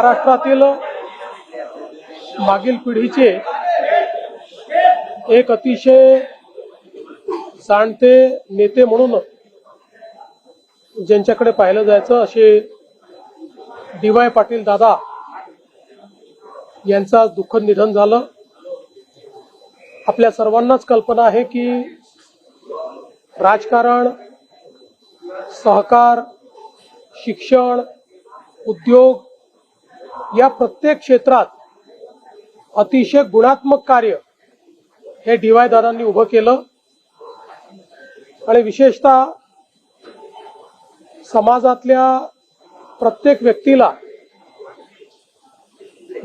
महाराष्ट्रातील मागील पिढीचे एक अतिशय जाणते नेते म्हणून ज्यांच्याकडे पाहिलं जायचं असे डी.वाय. पाटील दादा यांचं दुःखद निधन झालं। आपल्या सर्वांनाच कल्पना आहे की राजकारण, सहकार, शिक्षण, उद्योग या प्रत्येक क्षेत्रात अतिशय गुणात्मक कार्य हे डी.वाय. दादांनी उभं केलं आणि विशेषतः समाजातल्या प्रत्येक व्यक्तीला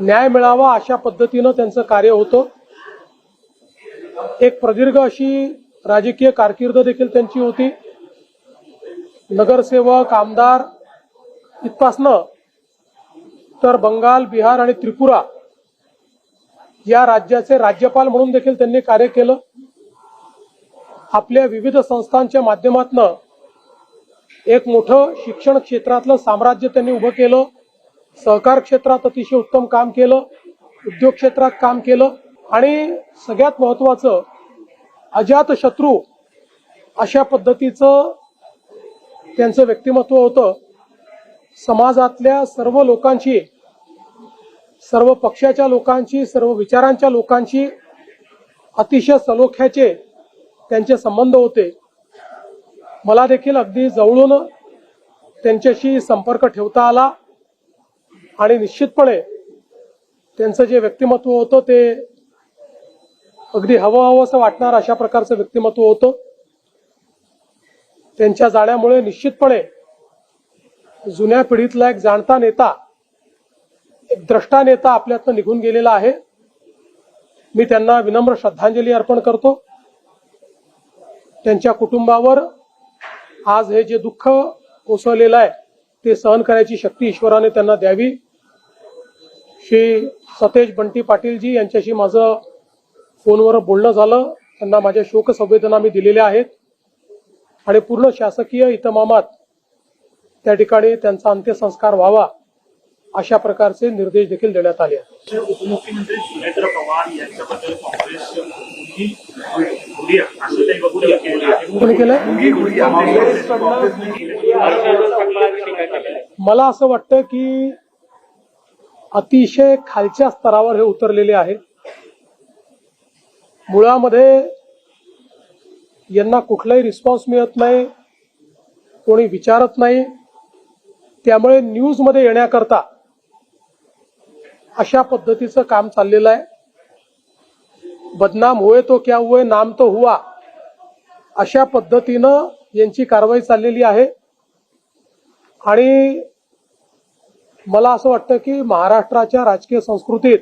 न्याय मिळावा अशा पद्धतीनं त्यांचं कार्य होतं। एक प्रदीर्घ अशी राजकीय कारकीर्द देखील त्यांची होती। नगरसेवक, आमदार इथपासनं तर बंगाल, बिहार आणि त्रिपुरा या राज्याचे राज्यपाल म्हणून देखील त्यांनी कार्य केलं। आपल्या विविध संस्थांच्या माध्यमातून एक मोठं शिक्षण क्षेत्रातलं साम्राज्य त्यांनी उभं केलं। सहकार क्षेत्रात अतिशय उत्तम काम केलं, उद्योग क्षेत्रात काम केलं आणि सगळ्यात महत्त्वाचं अजात शत्रू अशा पद्धतीचं त्यांचं व्यक्तिमत्व होतं। समाजातल्या सर्व लोकांची, सर्व पक्षाच्या लोकांची, सर्व विचारांच्या लोकांची अतिशय सलोख्याचे त्यांचे संबंध होते। मला देखील अगदी जवळून त्यांच्याशी संपर्क ठेवता आला आणि निश्चितपणे त्यांचं जे व्यक्तिमत्व होतं ते अगदी हवं असं वाटणार अशा प्रकारचं व्यक्तिमत्व होतं। त्यांच्या जाण्यामुळे निश्चितपणे जुन्या पिढीतला एक जाणता नेता, एक द्रष्टा नेता आपल्यातनं निघून गेलेला आहे। मी त्यांना विनम्र श्रद्धांजली अर्पण करतो। त्यांच्या कुटुंबावर आज हे जे दुःख कोसळलेलं आहे ते सहन करायची शक्ती ईश्वराने त्यांना द्यावी। श्री सतेज बंटी पाटीलजी यांच्याशी माझं फोनवर बोलणं झालं। त्यांना माझ्या शोक संवेदना मी दिलेल्या आहेत आणि पूर्ण शासकीय इतमामात त्या ठिकाणी त्यांचा अंत्यसंस्कार व्हावा अशा प्रकारचे निर्देश देखील देण्यात आले आहेत। उपमुख्यमंत्री सुनेत्र पवार यांच्याबद्दल काँग्रेस कोणी केलं? मला असं वाटतं की अतिशय खालच्या स्तरावर हे उतरलेले आहे। मुळामध्ये यांना कुठलाही रिस्पॉन्स मिळत नाही, कोणी विचारत नाही, त्यामुळे न्यूज मध्ये येण्याकरता अशा पद्धतीचं काम चाललेलं आहे। बदनाम हुए तो क्या हुए, नाम तो हुआ अशा पद्धतीनं यांची कारवाई चाललेली आहे आणि मला असं वाटतं की महाराष्ट्राच्या राजकीय संस्कृतीत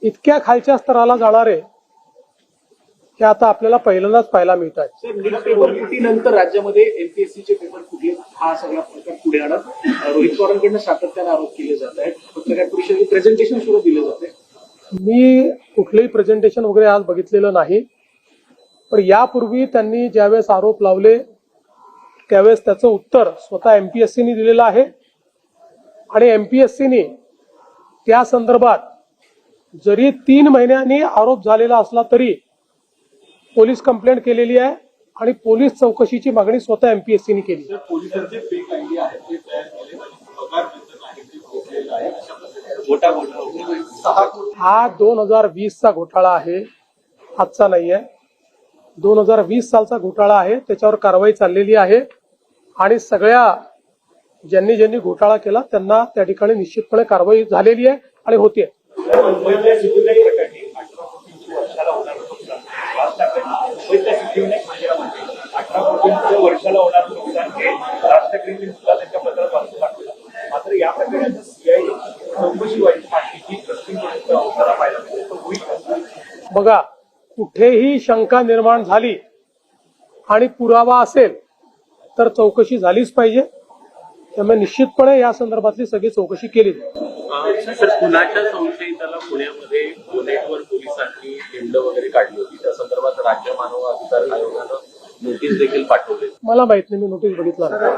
इतक्या खालच्या स्तराला जाणारे हे आता आपल्याला पहिल्यांदाच पाहायला मिळत आहे। पेपर फुटीनंतर राज्यामध्ये एमपीएससीचे पेपर फुटले हा सगळा प्रकार पुढे आणत रोहित पवारांकडून सातत्याने आरोप केले जात आहेत। पत्रकार परिषदेत प्रेझेंटेशन सुरू दिलं जाते। मी कुठलंही प्रेझेंटेशन वगैरे आज बघितलेलं नाही, पण यापूर्वी त्यांनी ज्यावेळेस आरोप लावले त्यावेळेस त्याचं उत्तर स्वतः एमपीएससीने दिलेलं आहे आणि एमपीएससीने त्या संदर्भात जरी 3 महिन्यांनी आरोप झालेला असला तरी पोलीस कंप्लेंट केलेली आहे आणि पोलीस चौकशीची मागणी स्वतः एमपीएससीने केली। पोलिसांचे फेक आयडी आहेत ते तयार केले हा 2020 चा घोटाळा आहे, आजचा नाहीये। 2020 सालचा घोटाळा आहे, त्याच्यावर कारवाई चाललेली आहे आणि सगळ्या ज्यांनी घोटाळा केला त्यांना त्या ठिकाणी निश्चितपणे कारवाई झालेली आहे आणि होते। वर्षाला होणार नुकसान हे राज ठाकरेंनी सुद्धा त्यांच्या पत्रात वाचून टाकलं। मात्र या प्रकरणात सीआयडी चौकशी व्हायची पाहायला मिळते। बघा, कुठेही शंका निर्माण झाली आणि पुरावा असेल तर चौकशी झालीच पाहिजे। त्यामुळे निश्चितपणे या संदर्भातली सगळी चौकशी केली जाईल। सर, खुनाच्या संशयिताला पुण्यामध्ये बोनेटवर पोलिसांनी हिंड वगैरे काढली होती, त्या संदर्भात राज्य मानव अधिकार आयोगानं नोटीस देखील पाठवली। मला माहित नाही, मी नोटीस बघितला नाही।